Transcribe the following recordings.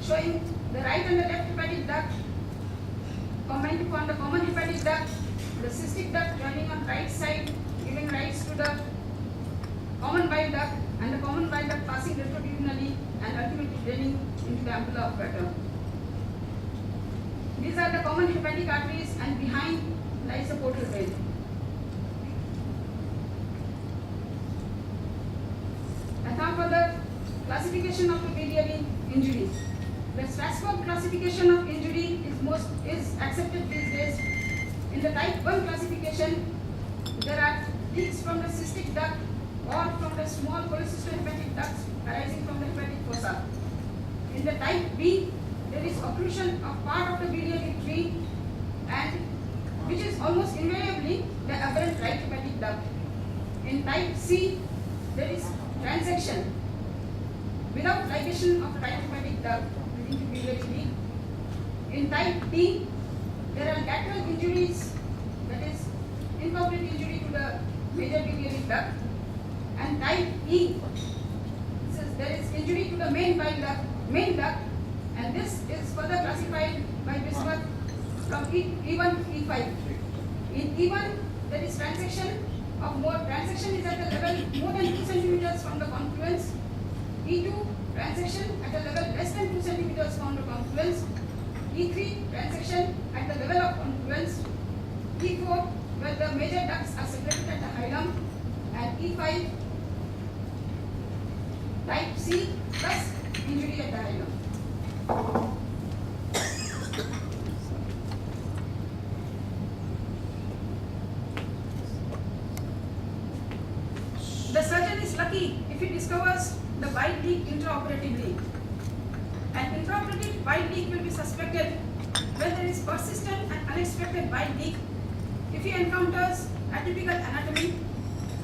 showing the right and the left hepatic duct combined to form the common hepatic duct, the cystic duct joining on right side, giving rise to the common bile duct, and the common bile duct passing retroduodenally and ultimately draining into the ampulla of Vater. These are the common hepatic arteries, and behind lies the portal vein. And now for the classification of the biliary injury. The Strasbourg classification of injury is accepted these days. In the type 1 classification, there are leaks from the cystic duct or from the small cholecystohepatic ducts arising from the hepatic fossa. In the type B, there is occlusion of part of the biliary tree, and which is almost invariably the aberrant right hepatic duct. In type C, there is transection without ligation of the right hepatic duct leading to biliary leak. In type D, there are lateral injuries, that is incomplete injury to the major biliary duct. And type E, there is injury to the main duct, and this is further classified by Bismuth from E1 to E5. In E1, there is transection is at the level more than 2 centimeters from the confluence. E2, transection at a level less than 2 centimeters from the confluence. E3, transection at the level of confluence. E4, where the major ducts are separated at the hilum. And E5, type C plus injury at the hilum. The surgeon is lucky if he discovers the bile leak intraoperatively. An intraoperative bile leak will be suspected when there is persistent and unexpected bile leak, if he encounters atypical anatomy,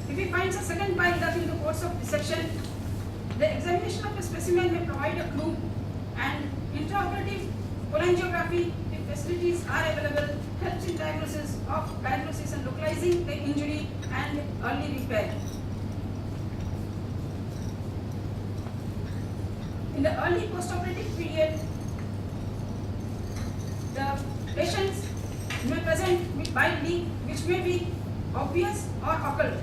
if he finds a second bile duct in the course of dissection. The examination of the specimen may provide a clue, and intraoperative cholangiography, if facilities are available, helps in diagnosis and localizing the injury and early repair. In the early postoperative period, the patients may present with bile leak which may be obvious or occult.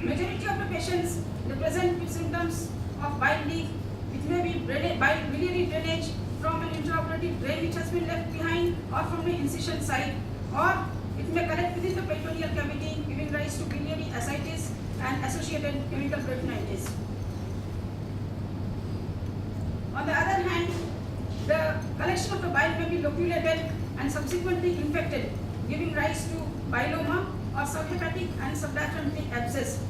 Majority of the patients, they present with symptoms of bile leak, which may be biliary drainage from an intraoperative drain which has been left behind, or from the incision site, or it may collect within the peritoneal cavity, giving rise to biliary ascites and associated chemical peritonitis. On the other hand, the collection of the bile may be loculated and subsequently infected, giving rise to biloma or subhepatic and subdiaphragmatic abscess.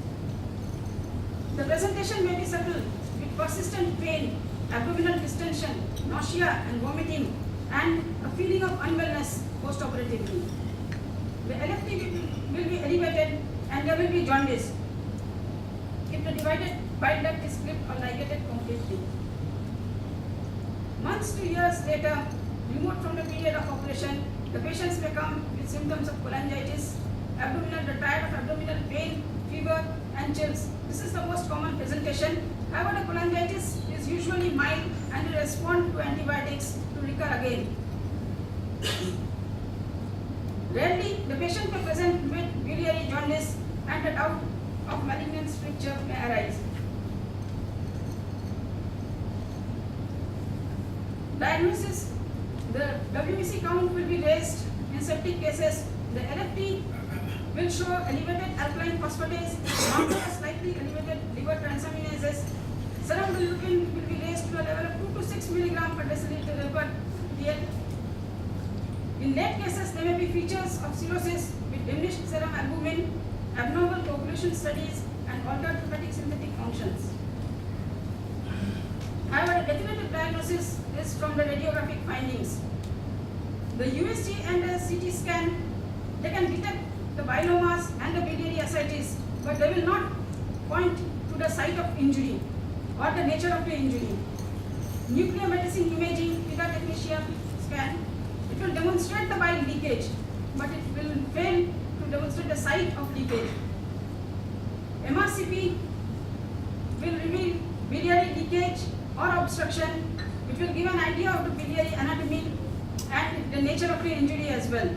The presentation may be subtle with persistent pain, abdominal distension, nausea and vomiting, and a feeling of unwellness postoperatively. The LFT will be elevated and there will be jaundice if the divided bile duct is clipped or ligated completely. Months to years later, removed from the period of operation, the patients may come with symptoms of cholangitis, the triad of abdominal pain, fever and chills. This is the most common presentation. However, the cholangitis is usually mild and will respond to antibiotics to recur again. Rarely, the patient may present with biliary jaundice and a doubt of malignant stricture may arise. Diagnosis: the WBC count will be raised in septic cases. The LFT will show elevated alkaline phosphatase, marked as slightly elevated liver transaminases. Serum bilirubin will be raised to a level of 2 to 6 mg per deciliter per dl. In late cases, there may be features of cirrhosis with diminished serum albumin, abnormal coagulation studies, and altered hepatic synthetic functions. However, a definitive diagnosis is from the radiographic findings. The USG and the CT scan, they can detect the bilomas and the biliary ascites, but they will not point to the site of injury or the nature of the injury. Nuclear medicine imaging, picatechnicia scan, it will demonstrate the bile leakage, but it will fail to demonstrate the site of leakage. MRCP will reveal biliary leakage or obstruction, It will give an idea of the biliary anatomy and the nature of the injury as well.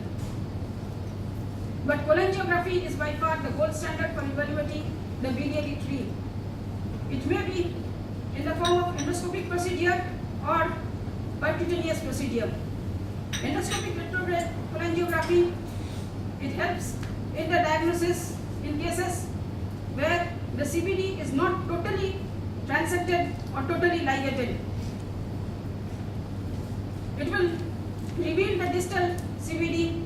But cholangiography is by far the gold standard for evaluating the biliary tree. It may be in the form of endoscopic procedure or percutaneous procedure. Endoscopic retrograde cholangiography, it helps in the diagnosis in cases where the CBD is not totally transected or totally ligated. It will reveal the distal CBD.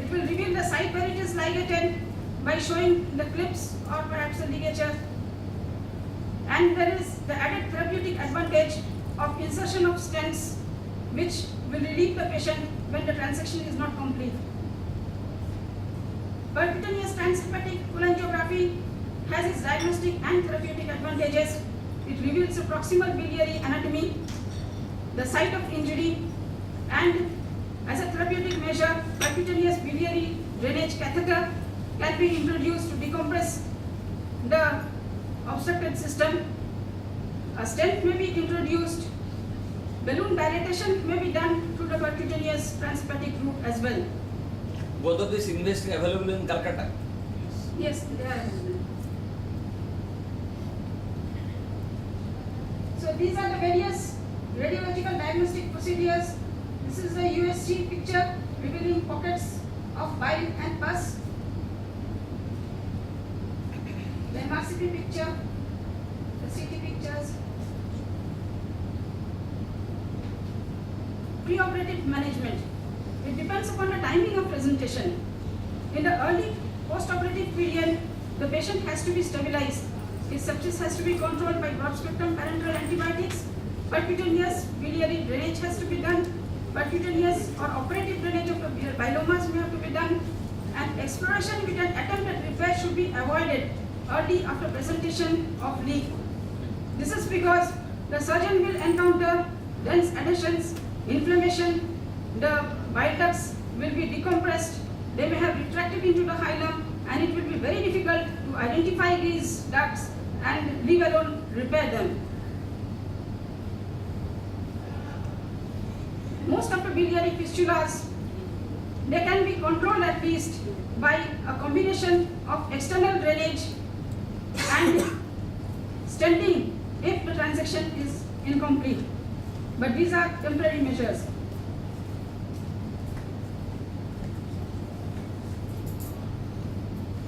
It will reveal the site where it is ligated by showing the clips or perhaps a ligature. And there is the added therapeutic advantage of insertion of stents, which will relieve the patient when the transection is not complete. Percutaneous transhepatic cholangiography has its diagnostic and therapeutic advantages. It reveals the proximal biliary anatomy, the site of injury, and as a therapeutic measure, percutaneous biliary drainage catheter can be introduced to decompress the obstructed system. A stent may be introduced. Balloon dilatation may be done through the percutaneous transhepatic route as well. Both of these investing available in Calcutta? Yes, they are available. So these are the various radiological diagnostic procedures. This is the USG picture revealing pockets of bile and pus. The MRCP picture, the CT pictures. Preoperative management. It depends upon the timing of presentation. In the early postoperative period, the patient has to be stabilized. His sepsis has to be controlled by broad spectrum parenteral antibiotics. Percutaneous biliary drainage has to be done. Percutaneous or operative drainage of the bilomas may have to be done. And exploration with an attempt at repair should be avoided early after presentation of leak. This is because the surgeon will encounter dense adhesions, inflammation, the bile ducts will be decompressed, they may have retracted into the hilum, and it will be very difficult to identify these ducts and leave alone repair them. Most of the biliary fistulas, they can be controlled at least by a combination of external drainage and stenting if the transection is incomplete. But these are temporary measures.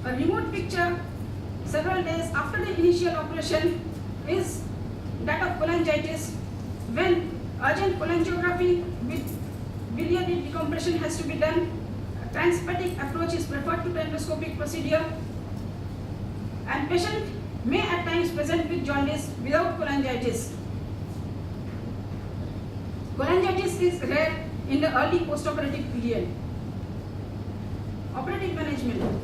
A remote picture several days after the initial operation is that of cholangitis, when urgent cholangiography with biliary decompression has to be done. A transhepatic approach is preferred to the endoscopic procedure, and patient may at times present with jaundice without cholangitis. Cholangitis is rare in the early postoperative period. Operative management.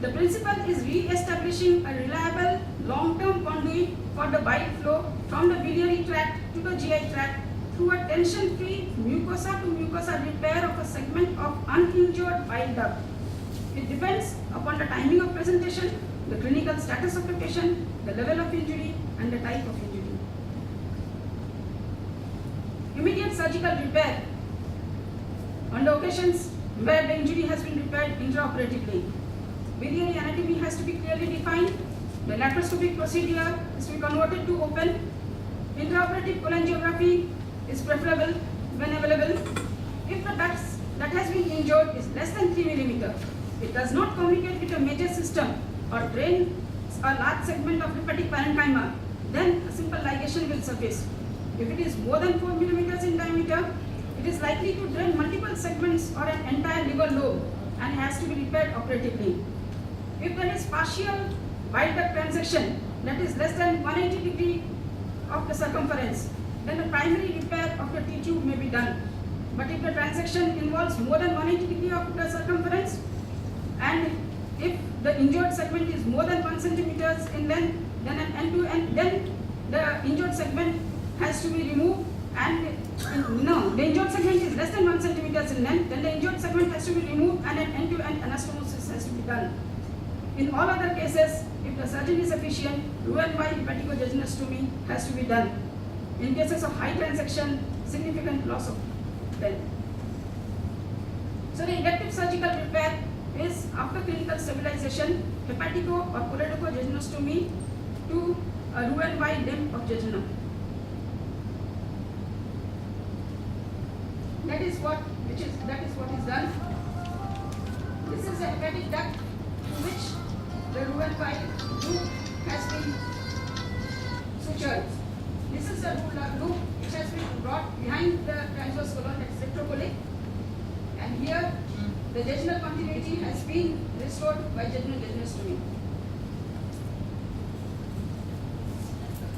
The principle is re-establishing a reliable long-term conduit for the bile flow from the biliary tract to the GI tract through a tension-free mucosa to mucosa repair of a segment of uninjured bile duct. It depends upon the timing of presentation, the clinical status of the patient, the level of injury, and the type of injury. Immediate surgical repair on the occasions where the injury has been repaired intraoperatively. Biliary anatomy has to be clearly defined. The laparoscopic procedure is to be converted to open. Intraoperative cholangiography is preferable when available. If the duct that has been injured is less than 3 mm, it does not communicate with a major system or drain a large segment of hepatic parenchyma, then a simple ligation will suffice. If it is more than 4 mm in diameter, it is likely to drain multiple segments or an entire liver lobe and has to be repaired operatively. If there is partial bile duct transection that is less than 180 degree of the circumference, then a primary repair of the T-tube may be done. But if the transection involves more than 180 degree of the circumference, and if the injured segment is more than 1 cm in length, then an end-to-end, then the injured segment has to be removed, and no, the injured segment is less than 1 cm in length, then the injured segment has to be removed and an end-to-end anastomosis has to be done. In all other cases, if the surgeon is efficient, Roux-en-Y hepaticojejunostomy has to be done. In cases of high transaction, significant loss of wealth. So the elective surgical repair is after clinical stabilization, hepatico or choledochojejunectomy to a Roux-en-Y limb of jejunum. That is what is done. This is a hepatic duct to which the Roux-en-Y loop has been sutured. This is a loop which has been brought behind the transverse colon, that is retrocolic, and here the jejunal continuity has been restored by jejunal jejunostomy.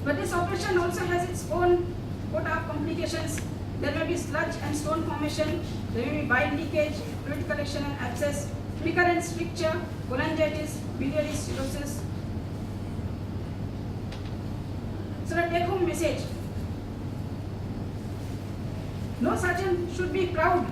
But this operation also has its own quota of complications. There may be sludge and stone formation, there may be bile leakage, fluid collection and abscess, recurrent stricture, cholangitis, biliary cirrhosis. So the take-home message: no surgeon should be proud